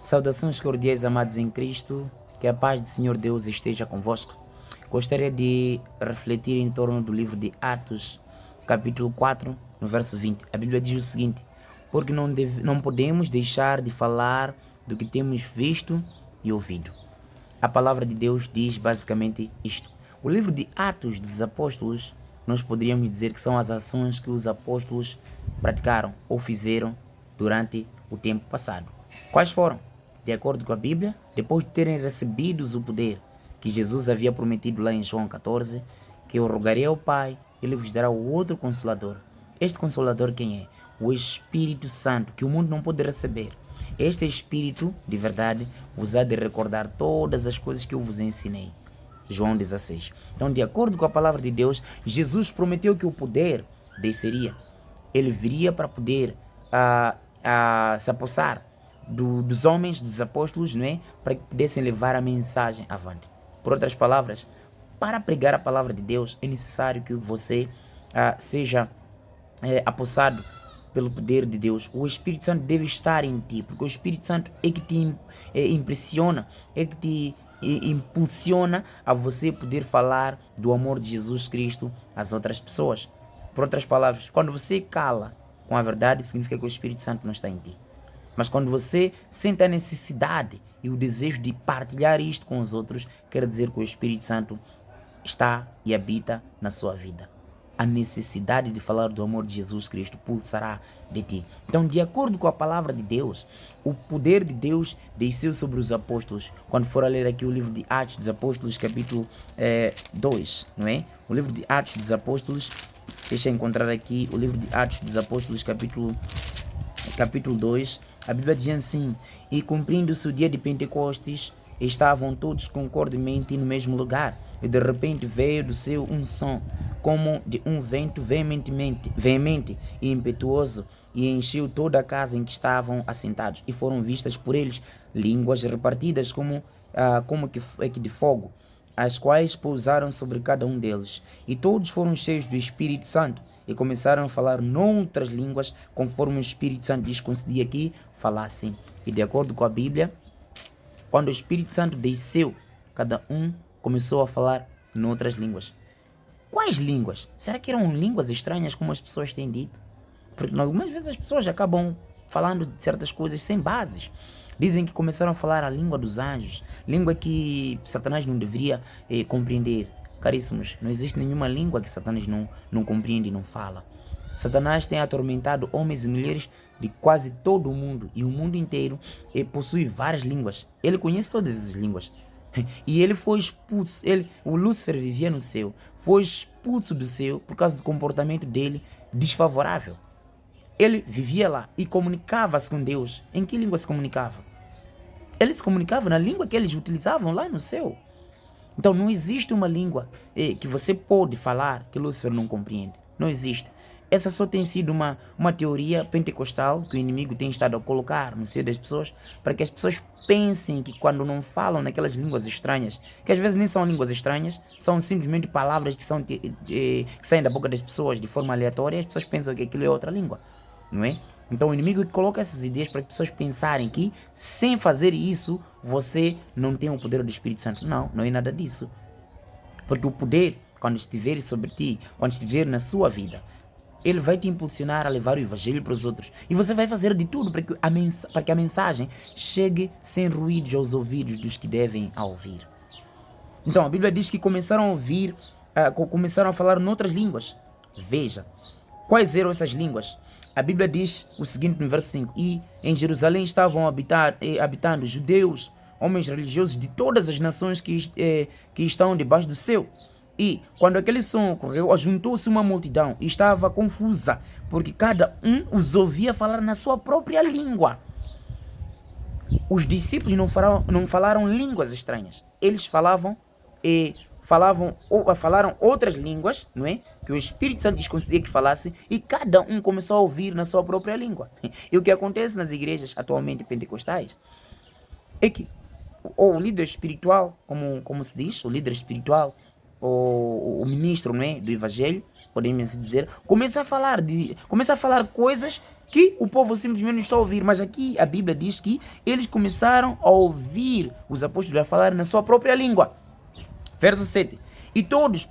Saudações cordiais, amados em Cristo, que a paz do Senhor Deus esteja convosco. Gostaria de refletir em torno do livro de Atos, capítulo 4, no verso 20. A Bíblia diz o seguinte: porque não podemos deixar de falar do que temos visto e ouvido. A palavra de Deus diz basicamente isto. O livro de Atos dos Apóstolos, nós poderíamos dizer que são as ações que os apóstolos praticaram ou fizeram durante o tempo passado. Quais foram? De acordo com a Bíblia, depois de terem recebido o poder que Jesus havia prometido lá em João 14, que eu rogarei ao Pai, Ele vos dará o outro Consolador. Este Consolador quem é? O Espírito Santo, que o mundo não pode receber. Este Espírito, de verdade, vos há de recordar todas as coisas que eu vos ensinei. João 16. Então, de acordo com a palavra de Deus, Jesus prometeu que o poder desceria. Ele viria para poder se apossar dos homens, dos apóstolos, não é? Para que pudessem levar a mensagem avante. Por outras palavras, para pregar a palavra de Deus, é necessário que você seja apossado pelo poder de Deus. O Espírito Santo deve estar em ti, porque o Espírito Santo é que te impressiona, é que te impulsiona a você poder falar do amor de Jesus Cristo às outras pessoas. Por outras palavras, quando você cala com a verdade, significa que o Espírito Santo não está em ti. Mas quando você sente a necessidade e o desejo de partilhar isto com os outros, quer dizer que o Espírito Santo está e habita na sua vida. A necessidade de falar do amor de Jesus Cristo pulsará de ti. Então, de acordo com a palavra de Deus, o poder de Deus desceu sobre os apóstolos. Quando for a ler aqui o livro de Atos dos Apóstolos, capítulo 2, não é? O livro de Atos dos Apóstolos, deixa eu encontrar aqui o livro de Atos dos Apóstolos, capítulo 2, a Bíblia diz assim: e cumprindo-se o dia de Pentecostes, estavam todos concordemente no mesmo lugar, e de repente veio do céu um som, como de um vento veemente e impetuoso, e encheu toda a casa em que estavam assentados, e foram vistas por eles línguas repartidas como que de fogo, as quais pousaram sobre cada um deles, e todos foram cheios do Espírito Santo, e começaram a falar noutras línguas, conforme o Espírito Santo lhes concedia que falassem. E de acordo com a Bíblia, quando o Espírito Santo desceu, cada um começou a falar noutras línguas. Quais línguas? Será que eram línguas estranhas, como as pessoas têm dito? Porque algumas vezes as pessoas acabam falando de certas coisas sem bases. Dizem que começaram a falar a língua dos anjos, língua que Satanás não deveria compreender. Caríssimos, não existe nenhuma língua que Satanás não compreende e não fala. Satanás tem atormentado homens e mulheres de quase todo o mundo, e o mundo inteiro possui várias línguas. Ele conhece todas essas línguas. E ele foi expulso, o Lúcifer vivia no céu, foi expulso do céu por causa do comportamento dele desfavorável. Ele vivia lá e comunicava-se com Deus. Em que língua se comunicava? Ele se comunicava na língua que eles utilizavam lá no céu. Então não existe uma língua que você pode falar que Lúcifer não compreende. Não existe. Essa só tem sido uma teoria pentecostal que o inimigo tem estado a colocar no seio das pessoas, para que as pessoas pensem que quando não falam naquelas línguas estranhas, que às vezes nem são línguas estranhas, são simplesmente palavras que saem da boca das pessoas de forma aleatória, as pessoas pensam que aquilo é outra língua, não é? Então o inimigo coloca essas ideias para que as pessoas pensarem que sem fazer isso você não tem o poder do Espírito Santo. Não, não é nada disso. Porque o poder, quando estiver sobre ti, quando estiver na sua vida, ele vai te impulsionar a levar o evangelho para os outros. E você vai fazer de tudo para que a mensagem chegue sem ruídos aos ouvidos dos que devem a ouvir. Então a Bíblia diz que começaram a ouvir, começaram a falar noutras línguas. Veja, quais eram essas línguas? A Bíblia diz o seguinte no verso 5: e em Jerusalém estavam habitando judeus, homens religiosos de todas as nações que estão debaixo do céu. E quando aquele som ocorreu, ajuntou-se uma multidão e estava confusa, porque cada um os ouvia falar na sua própria língua. Os discípulos não falaram línguas estranhas. Eles falaram outras línguas, não é? Que o Espírito Santo lhes concedia que falasse, e cada um começou a ouvir na sua própria língua. E o que acontece nas igrejas atualmente pentecostais é que o líder espiritual, como se diz, o líder espiritual, o ministro, não é, do Evangelho, podemos assim dizer, começa a falar coisas que o povo simplesmente não está a ouvir. Mas aqui a Bíblia diz que eles começaram a ouvir os apóstolos a falar na sua própria língua. Verso 7. E todos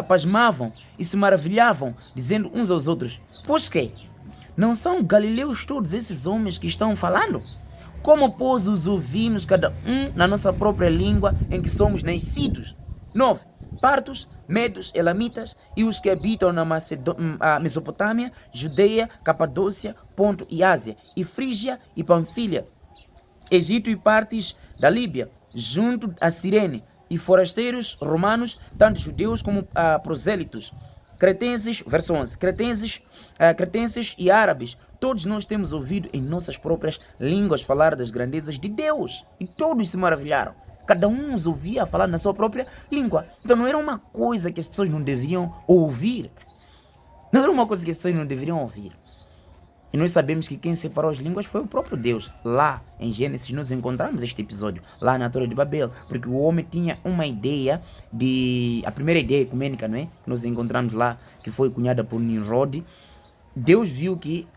pasmavam e se maravilhavam, dizendo uns aos outros: pois que? Não são galileus todos esses homens que estão falando? Como, pois, os ouvimos cada um na nossa própria língua em que somos nascidos? 9. Partos, medos, elamitas e os que habitam na Mesopotâmia, Judeia, Capadócia, Ponto e Ásia, e Frígia e Panfilha, Egito e partes da Líbia, junto a Cirene, e forasteiros romanos, tanto judeus como prosélitos, cretenses, verso 11, cretenses e árabes, todos nós temos ouvido em nossas próprias línguas falar das grandezas de Deus, e todos se maravilharam. Cada um os ouvia falar na sua própria língua. Então não era uma coisa que as pessoas não deveriam ouvir. Não era uma coisa que as pessoas não deveriam ouvir. E nós sabemos que quem separou as línguas foi o próprio Deus. Lá em Gênesis nós encontramos este episódio, lá na Torre de Babel, porque o homem tinha uma ideia a primeira ideia ecumênica, não é? Que nós encontramos lá, que foi cunhada por Nimrod. Deus viu que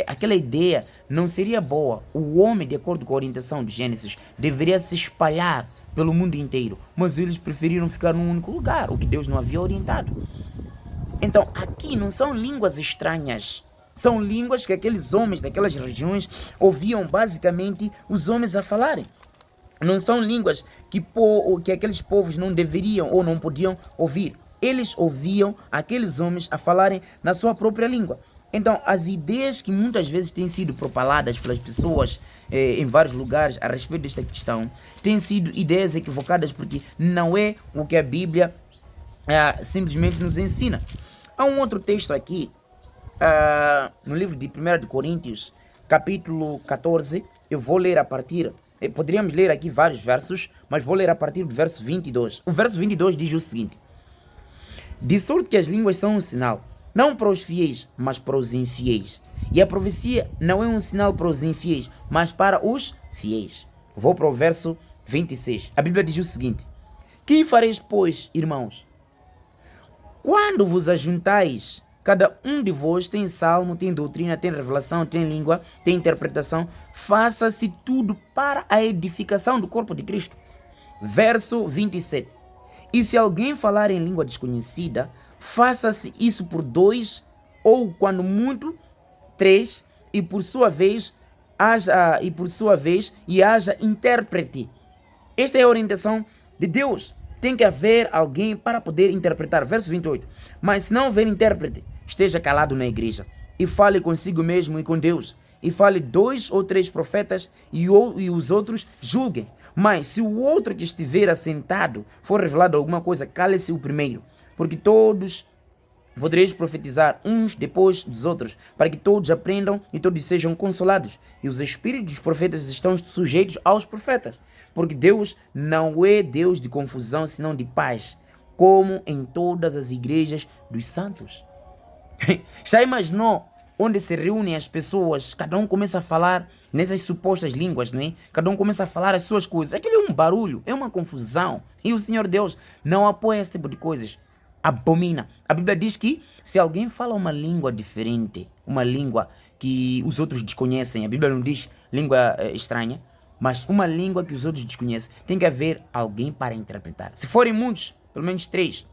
aquela ideia não seria boa. O homem, de acordo com a orientação de Gênesis, deveria se espalhar pelo mundo inteiro, mas eles preferiram ficar num único lugar, o que Deus não havia orientado. Então aqui não são línguas estranhas, são línguas que aqueles homens daquelas regiões ouviam basicamente os homens a falarem. Não são línguas que aqueles povos não deveriam ou não podiam ouvir. Eles ouviam aqueles homens a falarem na sua própria língua. Então, as ideias que muitas vezes têm sido propaladas pelas pessoas em vários lugares a respeito desta questão têm sido ideias equivocadas, porque não é o que a Bíblia simplesmente nos ensina. Há um outro texto aqui, no livro de 1 de Coríntios, capítulo 14, eu vou ler a partir, poderíamos ler aqui vários versos, mas vou ler a partir do verso 22. O verso 22 diz o seguinte: de sorte que as línguas são um sinal, não para os fiéis, mas para os infiéis. E a profecia não é um sinal para os infiéis, mas para os fiéis. Vou para o verso 26. A Bíblia diz o seguinte: que fareis, pois, irmãos? Quando vos ajuntais, cada um de vós tem salmo, tem doutrina, tem revelação, tem língua, tem interpretação, faça-se tudo para a edificação do corpo de Cristo. Verso 27. E se alguém falar em língua desconhecida, faça-se isso por 2, ou quando muito, 3, e por sua vez haja intérprete. Esta é a orientação de Deus. Tem que haver alguém para poder interpretar. Verso 28. Mas se não houver intérprete, esteja calado na igreja e fale consigo mesmo e com Deus. E fale 2 ou 3 profetas e os outros julguem. Mas se o outro que estiver assentado for revelado alguma coisa, cale-se o primeiro. Porque todos podereis profetizar uns depois dos outros, para que todos aprendam e todos sejam consolados. E os espíritos dos profetas estão sujeitos aos profetas, porque Deus não é Deus de confusão, senão de paz, como em todas as igrejas dos santos. Já imaginou onde se reúnem as pessoas, cada um começa a falar nessas supostas línguas, não é? Cada um começa a falar as suas coisas. Aquilo é um barulho, é uma confusão. E o Senhor Deus não apoia esse tipo de coisas. Abomina. A Bíblia diz que se alguém fala uma língua diferente, uma língua que os outros desconhecem, a Bíblia não diz língua estranha, mas uma língua que os outros desconhecem, tem que haver alguém para interpretar. Se forem muitos, pelo menos 3,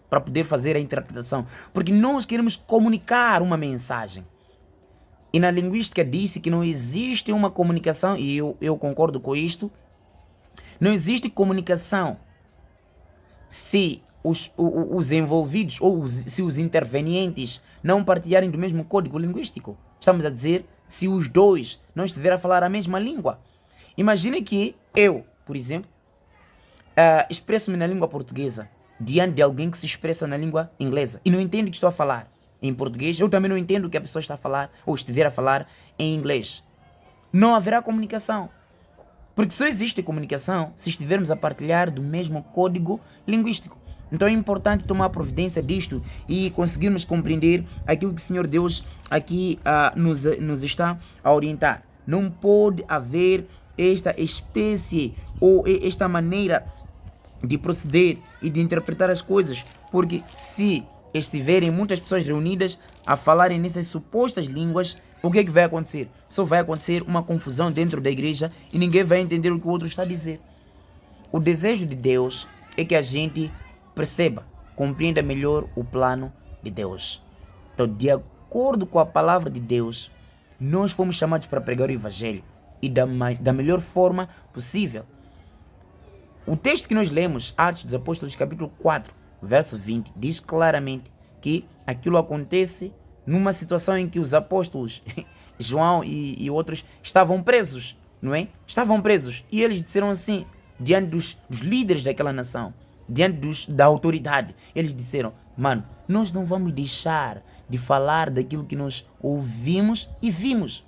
para poder fazer a interpretação, porque nós queremos comunicar uma mensagem. E na linguística disse que não existe uma comunicação, e eu concordo com isto, não existe comunicação se os envolvidos ou se os intervenientes não partilharem do mesmo código linguístico. Estamos a dizer, se os dois não estiverem a falar a mesma língua. Imagine que eu, por exemplo, expresso-me na língua portuguesa diante de alguém que se expressa na língua inglesa e não entende o que estou a falar em português. Eu também não entendo o que a pessoa está a falar ou estiver a falar em inglês. Não haverá comunicação. Porque só existe comunicação se estivermos a partilhar do mesmo código linguístico. Então é importante tomar providência disto e conseguirmos compreender aquilo que o Senhor Deus aqui nos está a orientar. Não pode haver esta espécie ou esta maneira de proceder e de interpretar as coisas, porque se estiverem muitas pessoas reunidas a falarem nessas supostas línguas, o que é que vai acontecer? Só vai acontecer uma confusão dentro da igreja e ninguém vai entender o que o outro está a dizer. O desejo de Deus é que a gente perceba, compreenda melhor o plano de Deus. Então, de acordo com a palavra de Deus, nós fomos chamados para pregar o Evangelho e da melhor forma possível. O texto que nós lemos, Atos dos Apóstolos, capítulo 4, verso 20, diz claramente que aquilo acontece numa situação em que os apóstolos, João e outros, estavam presos, não é? Estavam presos. E eles disseram assim, diante dos líderes daquela nação, diante da autoridade, eles disseram, mano, nós não vamos deixar de falar daquilo que nós ouvimos e vimos.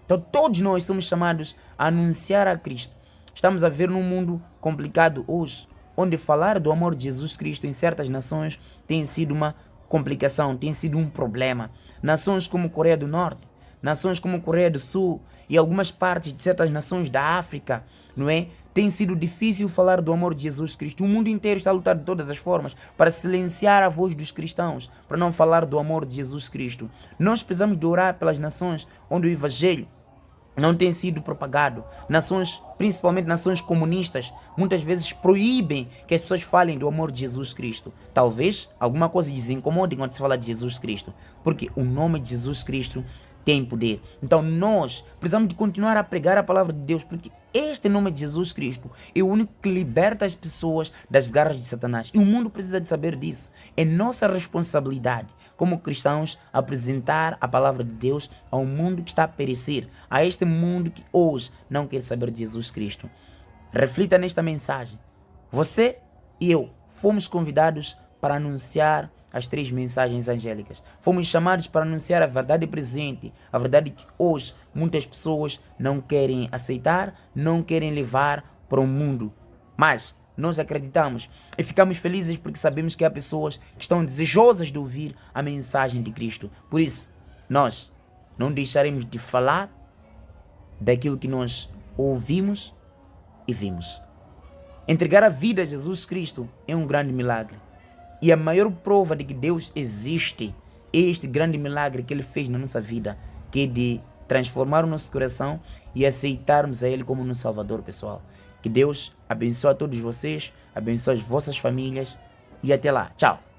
Então todos nós somos chamados a anunciar a Cristo. Estamos a ver num mundo complicado hoje, onde falar do amor de Jesus Cristo em certas nações tem sido uma complicação, tem sido um problema. Nações como Coreia do Norte, nações como Coreia do Sul e algumas partes de certas nações da África, não é? Tem sido difícil falar do amor de Jesus Cristo. O mundo inteiro está a lutar de todas as formas para silenciar a voz dos cristãos, para não falar do amor de Jesus Cristo. Nós precisamos de orar pelas nações onde o Evangelho não tem sido propagado. Nações, principalmente nações comunistas, muitas vezes proíbem que as pessoas falem do amor de Jesus Cristo. Talvez alguma coisa lhes incomode quando se fala de Jesus Cristo, porque o nome de Jesus Cristo tem poder. Então nós precisamos de continuar a pregar a palavra de Deus, porque este nome de Jesus Cristo é o único que liberta as pessoas das garras de Satanás. E o mundo precisa de saber disso. É nossa responsabilidade como cristãos apresentar a palavra de Deus ao mundo que está a perecer, a este mundo que hoje não quer saber de Jesus Cristo. Reflita nesta mensagem. Você e eu fomos convidados para anunciar as 3 mensagens angélicas. Fomos chamados para anunciar a verdade presente, a verdade que hoje muitas pessoas não querem aceitar, não querem levar para o mundo. Mas nós acreditamos e ficamos felizes porque sabemos que há pessoas que estão desejosas de ouvir a mensagem de Cristo. Por isso, nós não deixaremos de falar daquilo que nós ouvimos e vimos. Entregar a vida a Jesus Cristo é um grande milagre. E a maior prova de que Deus existe é este grande milagre que Ele fez na nossa vida, que é de transformar o nosso coração e aceitarmos a Ele como nosso Salvador, pessoal. Que Deus abençoe a todos vocês, abençoe as vossas famílias e até lá. Tchau!